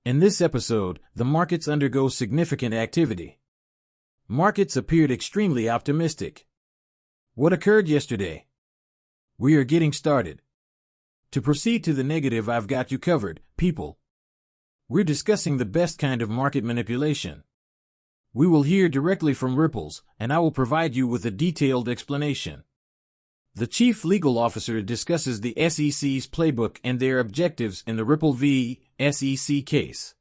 In this episode, the markets undergo significant activity. Markets appeared extremely optimistic. What occurred yesterday? We are getting started. To proceed to the negative, I've got you covered, people. We're discussing the best kind of market manipulation. We will hear directly from Ripples, and I will provide you with a detailed explanation. The Chief Legal Officer discusses the SEC's playbook and their objectives in the Ripple v. SEC case.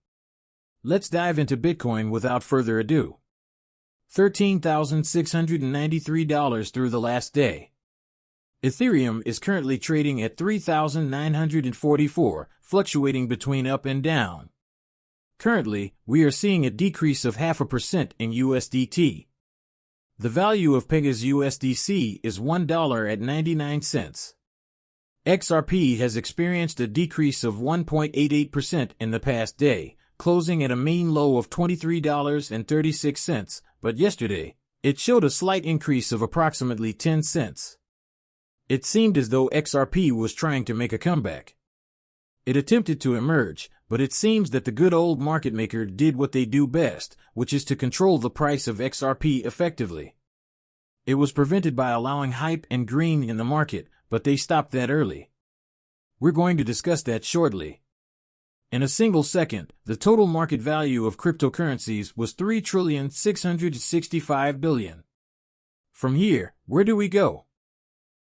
Let's dive into Bitcoin without further ado. $13,693 through the last day. Ethereum is currently trading at $3,944, fluctuating between up and down. Currently, we are seeing a decrease of 0.5% in USDT. The value of Pega's USDC is $1.99. XRP has experienced a decrease of 1.88% in the past day, closing at a mean low of $23.36, but yesterday, it showed a slight increase of approximately 10 cents. It seemed as though XRP was trying to make a comeback. It attempted to emerge, but it seems that the good old market maker did what they do best, which is to control the price of XRP effectively. It was prevented by allowing hype and green in the market, but they stopped that early. We're going to discuss that shortly. In a single second, the total market value of cryptocurrencies was $3,665 billion. From here, where do we go?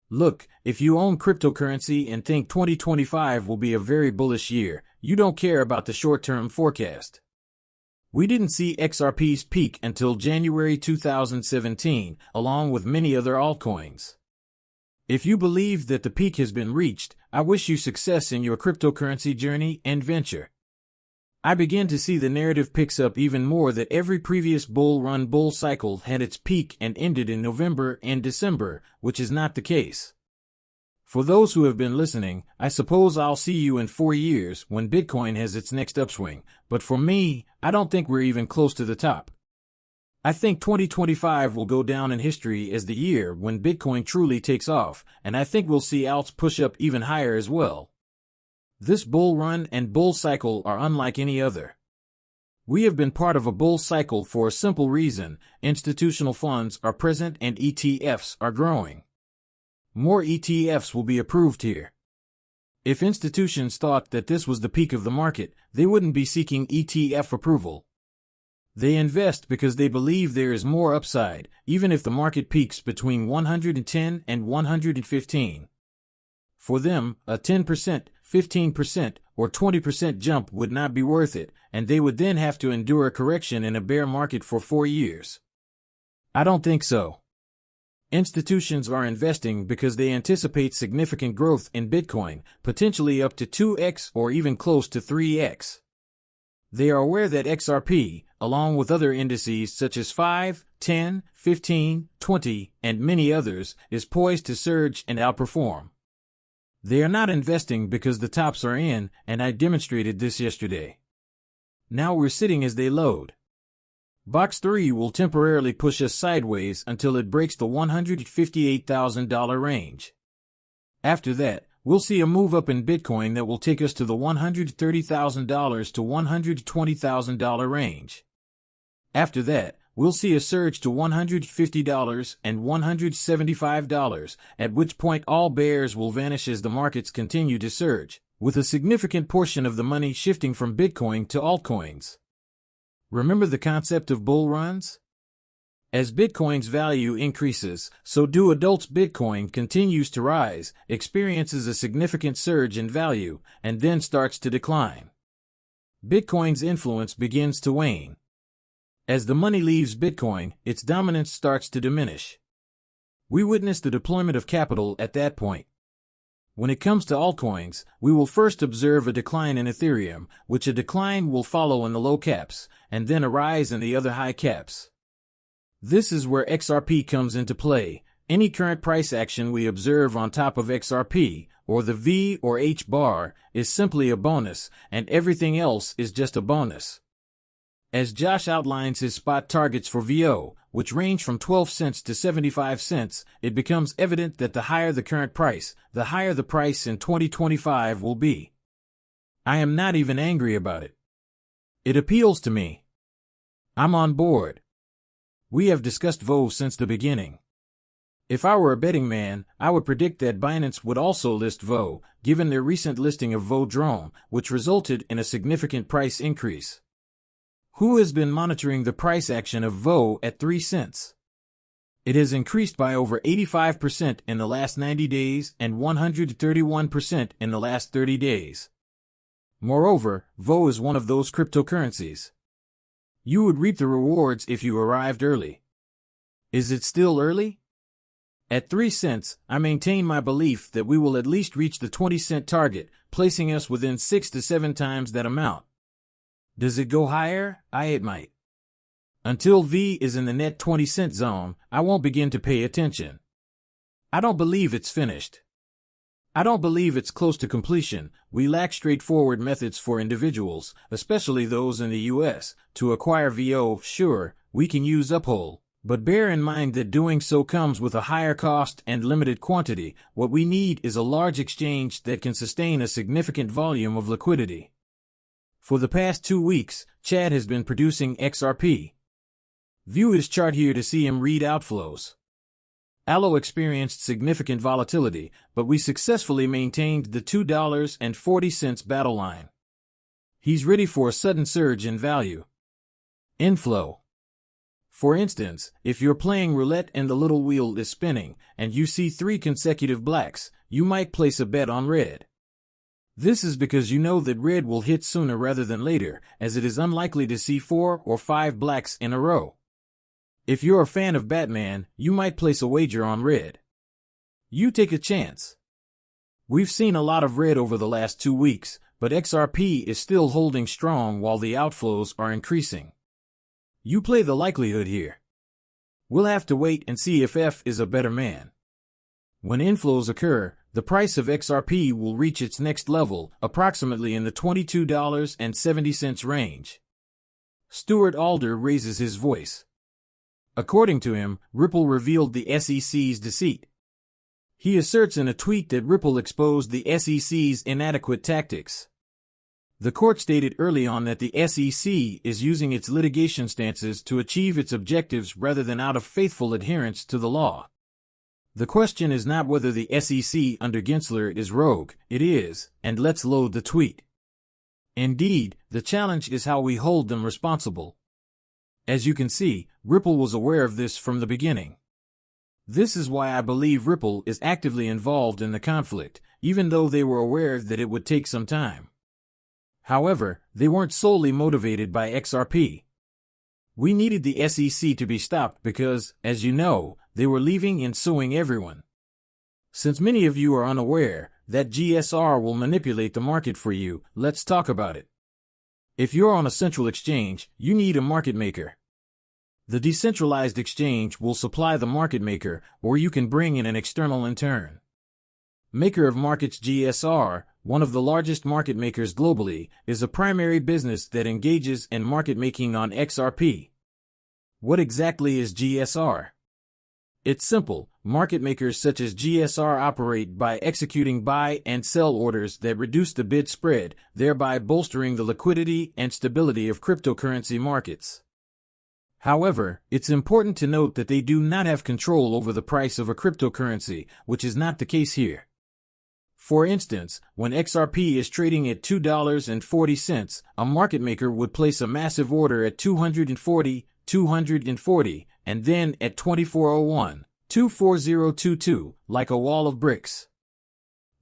Look, if you own cryptocurrency and think 2025 will be a very bullish year, you don't care about the short-term forecast. We didn't see XRP's peak until January 2017, along with many other altcoins. If you believe that the peak has been reached, I wish you success in your cryptocurrency journey and venture. I begin to see the narrative picks up even more that every previous bull cycle had its peak and ended in November and December, which is not the case. For those who have been listening, I suppose I'll see you in 4 years when Bitcoin has its next upswing, but for me, I don't think we're even close to the top. I think 2025 will go down in history as the year when Bitcoin truly takes off, and I think we'll see alts push up even higher as well. This bull run and bull cycle are unlike any other. We have been part of a bull cycle for a simple reason: institutional funds are present and ETFs are growing. More ETFs will be approved here. If institutions thought that this was the peak of the market, they wouldn't be seeking ETF approval. They invest because they believe there is more upside, even if the market peaks between 110 and 115. For them, a 10%, 15%, or 20% jump would not be worth it, and they would then have to endure a correction in a bear market for 4 years. I don't think so. Institutions are investing because they anticipate significant growth in Bitcoin, potentially up to 2x or even close to 3x. They are aware that XRP, along with other indices such as 5, 10, 15, 20, and many others, is poised to surge and outperform. They are not investing because the tops are in, and I demonstrated this yesterday. Now we're sitting as they load. Box 3 will temporarily push us sideways until it breaks the $158,000 range. After that, we'll see a move up in Bitcoin that will take us to the $130,000 to $120,000 range. After that, we'll see a surge to $150 and $175, at which point all bears will vanish as the markets continue to surge, with a significant portion of the money shifting from Bitcoin to altcoins. Remember the concept of bull runs? As Bitcoin's value increases, so do adults. Bitcoin continues to rise, experiences a significant surge in value, and then starts to decline. Bitcoin's influence begins to wane. As the money leaves Bitcoin, its dominance starts to diminish. We witness the deployment of capital at that point. When it comes to altcoins, we will first observe a decline in Ethereum, which a decline will follow in the low caps, and then a rise in the other high caps. This is where XRP comes into play. Any current price action we observe on top of XRP, or the V or H bar, is simply a bonus, and everything else is just a bonus. As Josh outlines his spot targets for VO, which range from 12 cents to 75 cents, it becomes evident that the higher the current price, the higher the price in 2025 will be. I am not even angry about it. It appeals to me. I'm on board. We have discussed VO since the beginning. If I were a betting man, I would predict that Binance would also list VO, given their recent listing of VO Drone, which resulted in a significant price increase. Who has been monitoring the price action of VO at 3 cents? It has increased by over 85% in the last 90 days and 131% in the last 30 days. Moreover, VO is one of those cryptocurrencies. You would reap the rewards if you arrived early. Is it still early? At 3 cents, I maintain my belief that we will at least reach the 20-cent target, placing us within 6 to 7 times that amount. Does it go higher? It might. Until V is in the net 20-cent zone, I won't begin to pay attention. I don't believe it's finished. I don't believe it's close to completion. We lack straightforward methods for individuals, especially those in the U.S., to acquire VO. Sure, we can use Uphold, but bear in mind that doing so comes with a higher cost and limited quantity. What we need is a large exchange that can sustain a significant volume of liquidity. For the past 2 weeks, Chad has been producing XRP. View his chart here to see him read outflows. Allo experienced significant volatility, but we successfully maintained the $2.40 battle line. He's ready for a sudden surge in value. Inflow. For instance, if you're playing roulette and the little wheel is spinning, and you see 3 consecutive blacks, you might place a bet on red. This is because you know that red will hit sooner rather than later, as it is unlikely to see 4 or 5 blacks in a row. If you're a fan of Batman, you might place a wager on red. You take a chance. We've seen a lot of red over the last 2 weeks, but XRP is still holding strong while the outflows are increasing. You play the likelihood here. We'll have to wait and see if F is a better man. When inflows occur, the price of XRP will reach its next level, approximately in the $22.70 range. Stuart Alder raises his voice. According to him, Ripple revealed the SEC's deceit. He asserts in a tweet that Ripple exposed the SEC's inadequate tactics. The court stated early on that the SEC is using its litigation stances to achieve its objectives rather than out of faithful adherence to the law. The question is not whether the SEC under Gensler is rogue, it is, and let's load the tweet. Indeed, the challenge is how we hold them responsible. As you can see, Ripple was aware of this from the beginning. This is why I believe Ripple is actively involved in the conflict, even though they were aware that it would take some time. However, they weren't solely motivated by XRP. We needed the SEC to be stopped because, as you know, they were leaving and suing everyone. Since many of you are unaware that GSR will manipulate the market for you, let's talk about it. If you're on a central exchange, you need a market maker. The decentralized exchange will supply the market maker, or you can bring in an external intern. Maker of Markets GSR, one of the largest market makers globally, is a primary business that engages in market making on XRP. What exactly is GSR? It's simple. Market makers such as GSR operate by executing buy and sell orders that reduce the bid spread, thereby bolstering the liquidity and stability of cryptocurrency markets. However, it's important to note that they do not have control over the price of a cryptocurrency, which is not the case here. For instance, when XRP is trading at $2.40, a market maker would place a massive order at $240, and then at $24.01, 24022, like a wall of bricks.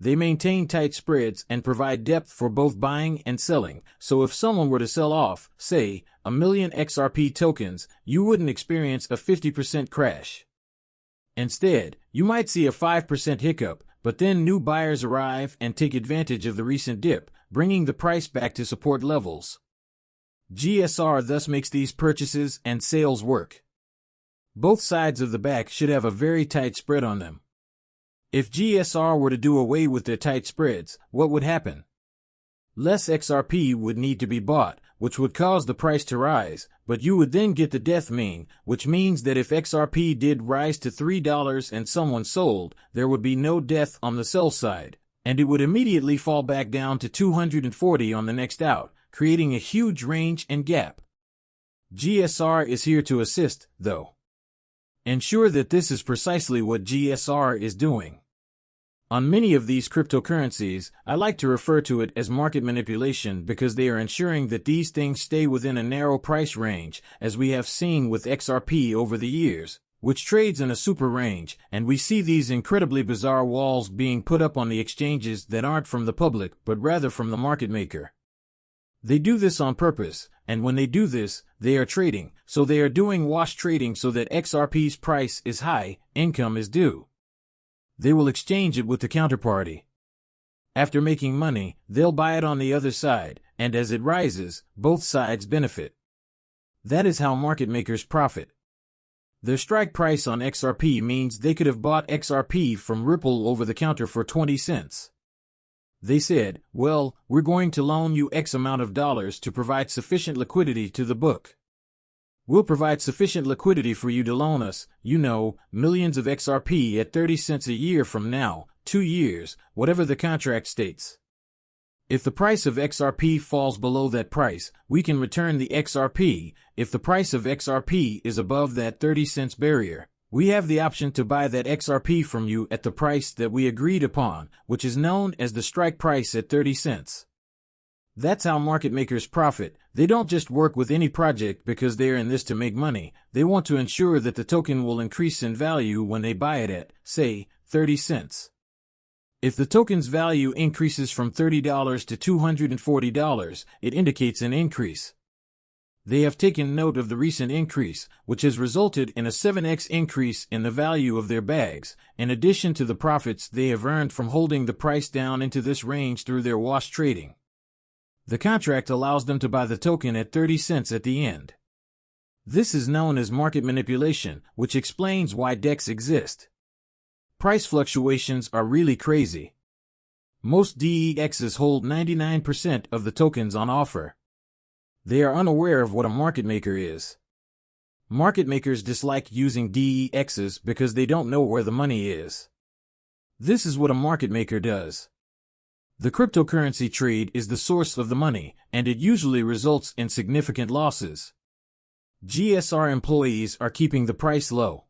They maintain tight spreads and provide depth for both buying and selling, so if someone were to sell off, say, 1 million XRP tokens, you wouldn't experience a 50% crash. Instead, you might see a 5% hiccup, but then new buyers arrive and take advantage of the recent dip, bringing the price back to support levels. GSR thus makes these purchases and sales work. Both sides of the back should have a very tight spread on them. If GSR were to do away with their tight spreads, what would happen? Less XRP would need to be bought, which would cause the price to rise, but you would then get the death mean, which means that if XRP did rise to $3 and someone sold, there would be no death on the sell side, and it would immediately fall back down to 240 on the next out, creating a huge range and gap. GSR is here to assist, though. Ensure that this is precisely what GSR is doing. On many of these cryptocurrencies, I like to refer to it as market manipulation because they are ensuring that these things stay within a narrow price range, as we have seen with XRP over the years, which trades in a super range, and we see these incredibly bizarre walls being put up on the exchanges that aren't from the public but rather from the market maker. They do this on purpose, and when they do this, they are trading, so they are doing wash trading so that XRP's price is high, income is due. They will exchange it with the counterparty. After making money, they'll buy it on the other side, and as it rises, both sides benefit. That is how market makers profit. Their strike price on XRP means they could have bought XRP from Ripple over the counter for 20 cents. They said, well, we're going to loan you X amount of dollars to provide sufficient liquidity to the book. We'll provide sufficient liquidity for you to loan us, millions of XRP at 30 cents a year from now, 2 years, whatever the contract states. If the price of XRP falls below that price, we can return the XRP. If the price of XRP is above that 30 cents barrier, we have the option to buy that XRP from you at the price that we agreed upon, which is known as the strike price at 30 cents. That's how market makers profit. They don't just work with any project because they are in this to make money. They want to ensure that the token will increase in value when they buy it at, say, 30 cents. If the token's value increases from $30 to $240, it indicates an increase. They have taken note of the recent increase, which has resulted in a 7x increase in the value of their bags, in addition to the profits they have earned from holding the price down into this range through their wash trading. The contract allows them to buy the token at 30 cents at the end. This is known as market manipulation, which explains why DEX exist. Price fluctuations are really crazy. Most DEXs hold 99% of the tokens on offer. They are unaware of what a market maker is. Market makers dislike using DEXs because they don't know where the money is. This is what a market maker does. The cryptocurrency trade is the source of the money, and it usually results in significant losses. GSR employees are keeping the price low.